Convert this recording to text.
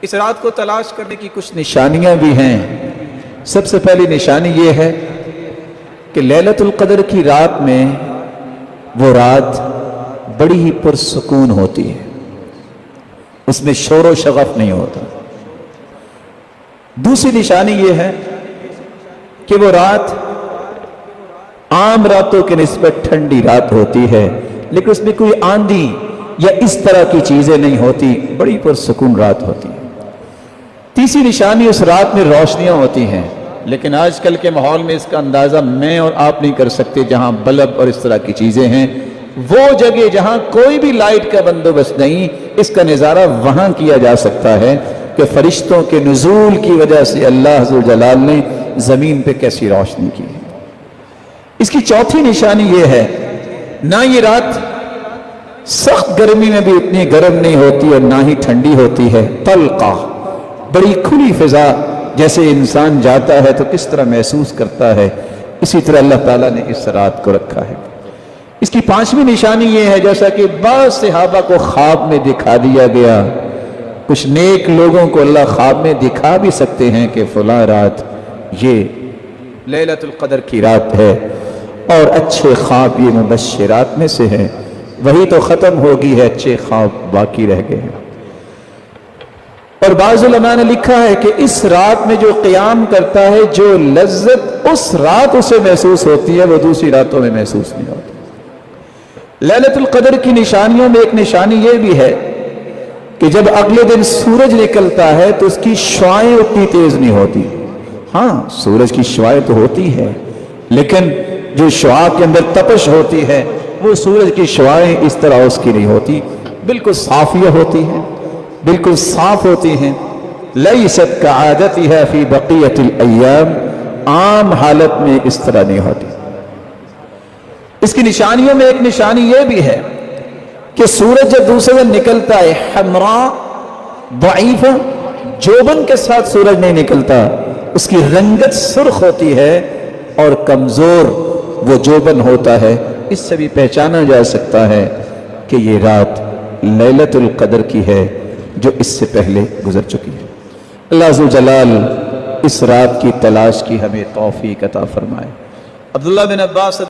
اس رات کو تلاش کرنے کی کچھ نشانیاں بھی ہیں۔ سب سے پہلی نشانی یہ ہے کہ لیلۃ القدر کی رات میں وہ رات بڑی ہی پرسکون ہوتی ہے، اس میں شور و شغف نہیں ہوتا۔ دوسری نشانی یہ ہے کہ وہ رات عام راتوں کے نسبت ٹھنڈی رات ہوتی ہے، لیکن اس میں کوئی آندھی یا اس طرح کی چیزیں نہیں ہوتی، بڑی پرسکون رات ہوتی ہے۔ تیسری نشانی اس رات میں روشنیاں ہوتی ہیں، لیکن آج کل کے ماحول میں اس کا اندازہ میں اور آپ نہیں کر سکتے۔ جہاں بلب اور اس طرح کی چیزیں ہیں، وہ جگہ جہاں کوئی بھی لائٹ کا بندوبست نہیں، اس کا نظارہ وہاں کیا جا سکتا ہے کہ فرشتوں کے نزول کی وجہ سے اللہ ذوالجلال نے زمین پہ کیسی روشنی کی ہے۔ اس کی چوتھی نشانی یہ ہے، نہ یہ رات سخت گرمی میں بھی اتنی گرم نہیں ہوتی اور نہ ہی ٹھنڈی ہوتی ہے، طلقہ، بڑی کھلی فضا، جیسے انسان جاتا ہے تو کس طرح محسوس کرتا ہے، اسی طرح اللہ تعالیٰ نے اس رات کو رکھا ہے۔ اس کی پانچویں نشانی یہ ہے، جیسا کہ بعض صحابہ کو خواب میں دکھا دیا گیا، کچھ نیک لوگوں کو اللہ خواب میں دکھا بھی سکتے ہیں کہ فلاں رات یہ لیلۃ القدر کی رات ہے، اور اچھے خواب یہ مبشرات میں سے ہے۔ وہی تو ختم ہوگی ہے، اچھے خواب باقی رہ گئے ہیں۔ اور بعض علماء نے لکھا ہے کہ اس رات میں جو قیام کرتا ہے، جو لذت اس رات اسے محسوس ہوتی ہے، وہ دوسری راتوں میں محسوس نہیں ہوتی۔ لیلۃ القدر کی نشانیوں میں ایک نشانی یہ بھی ہے کہ جب اگلے دن سورج نکلتا ہے تو اس کی شعاعیں اتنی تیز نہیں ہوتی۔ ہاں، سورج کی شعاعیں تو ہوتی ہے، لیکن جو شعاع کے اندر تپش ہوتی ہے، وہ سورج کی شعاعیں اس طرح اس کی نہیں ہوتی، بالکل صافیہ ہوتی ہیں، بالکل صاف ہوتی ہیں۔ لیست کعادتها فی بقیۃ الایام، عام حالت میں اس طرح نہیں ہوتی۔ اس کی نشانیوں میں ایک نشانی یہ بھی ہے کہ سورج جب دوسرے دن نکلتا ہے، حمراء ضعیفہ، جوبن کے ساتھ سورج نہیں نکلتا، اس کی رنگت سرخ ہوتی ہے اور کمزور وہ جوبن ہوتا ہے۔ اس سے بھی پہچانا جا سکتا ہے کہ یہ رات لیلۃ القدر کی ہے جو اس سے پہلے گزر چکی ہے۔ اللہ ذوالجلال اس رات کی تلاش کی ہمیں توفیق عطا فرمائے۔ عبداللہ بن عباس